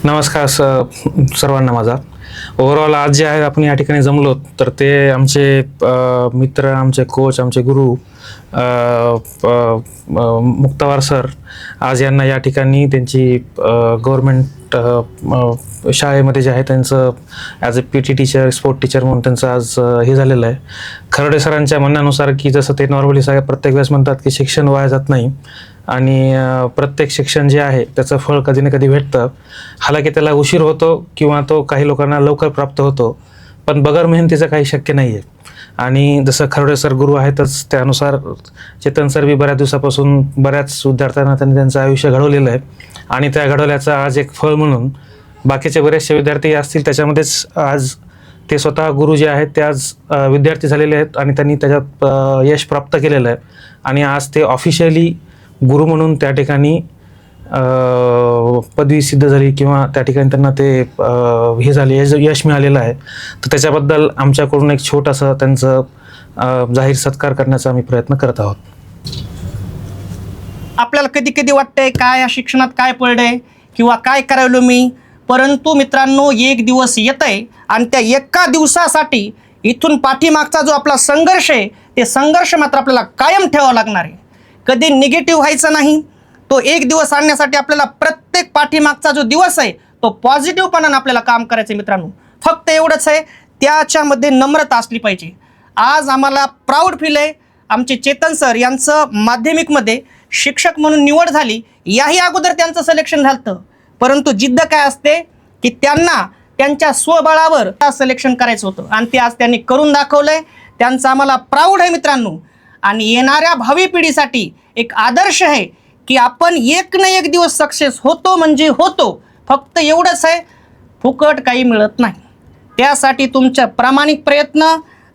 नमस्कार सर्वांना माझा ओव्हरऑल आज जे आहे आपण या ठिकाणी जमलो तर ते आमचे मित्र, आमचे कोच, आमचे गुरु मुक्तावार सर आज यांना या ठिकाणी त्यांची गव्हर्मेंट शाळेमध्ये जे आहे त्यांचं as a PT teacher, sport teacher म्हणून त्यांचं आज हे झालेलं आहे. खरडे सरांच्या म्हणण्यानुसार की जसं ते नॉर्मली सगळ्या प्रत्येक वेळेस म्हणतात की शिक्षण वाया जात नाही आणि प्रत्येक शिक्षण जे आहे त्याचं फळ कधी ना कधी भेटतं. हालाकी त्याला उशीर होतो किंवा तो काही लोकांना लवकर प्राप्त होतो, पण बगर मेहनतीचं काही शक्य नाही आहे. आणि जसं खरडे सर गुरु आहेतच त्यानुसार चेतन सर बी बऱ्याच दिवसापासून बऱ्याच विद्यार्थ्यांना त्यांनी त्यांचं आयुष्य घडवलेलं आहे आणि त्या घडवल्याचं आज एक फळ म्हणून बाकीचे बरेचसे विद्यार्थी असतील त्याच्यामध्येच आज ते स्वतः गुरु जे आहेत ते आज विद्यार्थी झालेले आहेत आणि त्यांनी त्याच्यात यश प्राप्त केलेलं आहे आणि आज ते ऑफिशियली गुरु म्हणून त्या ठिकाणी पदवी सिद्ध झाली किंवा त्या ठिकाणी त्यांना ते हे झाले यश मिळालेलं आहे. तर त्याच्याबद्दल आमच्याकडून एक छोटंसं त्यांचं जाहीर सत्कार करण्याचा आम्ही प्रयत्न करत आहोत. आपल्याला कधी कधी वाटतंय काय या शिक्षणात काय पडलंय किंवा काय करायलो मी, परंतु मित्रांनो एक दिवस येत आहे आणि त्या एका दिवसासाठी इथून पाठीमागचा जो आपला संघर्ष आहे ते संघर्ष मात्र आपल्याला कायम ठेवावा लागणार आहे. कधी निगेटिव्ह व्हायचं नाही. तो एक दिवस आणण्यासाठी आपल्याला प्रत्येक पाठीमागचा जो दिवस आहे तो पॉझिटिव्हपणाने आपल्याला काम करायचं आहे मित्रांनो. फक्त एवढंच आहे, त्याच्यामध्ये नम्रता असली पाहिजे. आज आम्हाला प्राऊड फील आहे. आमचे चेतन सर यांचं माध्यमिकमध्ये शिक्षक म्हणून निवड झाली, याही अगोदर त्यांचं सिलेक्शन झालं, परंतु जिद्द काय असते की त्यांना त्यांच्या स्वबळावर सिलेक्शन करायचं होतं आणि ते आज त्यांनी करून दाखवलं आहे. त्यांचं आम्हाला प्राऊड आहे मित्रांनो. आणि येणाऱ्या भावी पिढीसाठी एक आदर्श आहे की आपण एक ना एक दिवस सक्सेस होतो म्हणजे होतो. फक्त एवढंच आहे, फुकट काही मिळत नाही. त्यासाठी तुमचा प्रामाणिक प्रयत्न,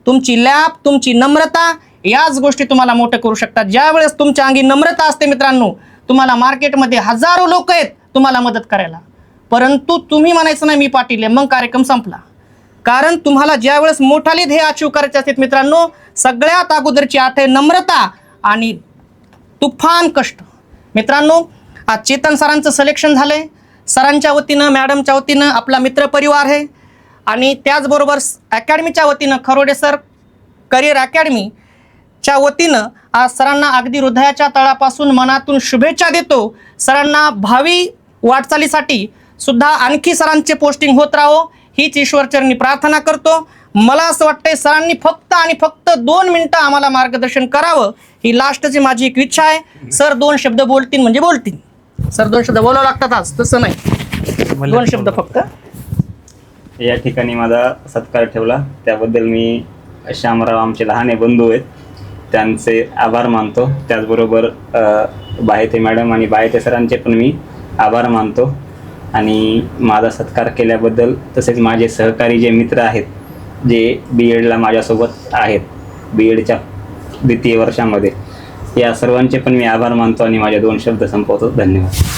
तुमची लॅब, तुमची नम्रता याच गोष्टी तुम्हाला मोठं करू शकतात. ज्या वेळेस तुमच्या अंगी नम्रता असते मित्रांनो, तुम्हाला मार्केटमध्ये हजारो लोक आहेत तुम्हाला मदत करायला, परंतु तुम्ही म्हणायचं नाही मी पाटील आहे, मग कार्यक्रम संपला. कारण तुम्हाला ज्या वेळेस मोठाले ध्येय अचीव करायचे असतात मित्रांनो, सगळ्यात अगोदरची आठ आहे नम्रता आणि तुफान कष्ट. मित्रांनो आज चेतन सरांचं सिलेक्शन झालं आहे. सरांच्या वतीनं, मॅडमच्या वतीनं आपला मित्रपरिवार आहे आणि त्याचबरोबर अकॅडमीच्या वतीनं खरोडे सर करिअर अकॅडमीच्या वतीनं आज सरांना अगदी हृदयाच्या तळापासून मनातून शुभेच्छा देतो. सरांना भावी वाटचालीसाठी सुद्धा आणखी सरांचे पोस्टिंग होत राहो हीच ईश्वरचरणी प्रार्थना करतो. मला असं वाटतंय सरांनी फक्त आणि फक्त 2 मिनिटं आम्हाला मार्गदर्शन करावं ही लास्टची माझी एक इच्छा आहे. सर 2 शब्द बोलतील म्हणजे बोलतील. सर 2 शब्द बोलावं लागतात आज, तसं नाही, 2 शब्द फक्त. या ठिकाणी माझा सत्कार ठेवला त्याबद्दल मी श्यामराव आमचे लहाने बंधू आहेत त्यांचे आभार मानतो. त्याचबरोबर बाहेते मॅडम आणि बाहेते सरांचे पण मी आभार मानतो. आणि माझा सत्कार केल्याबद्दल तसेच माझे सहकारी जे मित्र आहेत जे BEdला माझ्यासोबत आहेत, BEdच्या 2य वर्षामध्ये, या सर्वांचे पण मी आभार मानतो आणि माझे 2 शब्द संपवतो. धन्यवाद.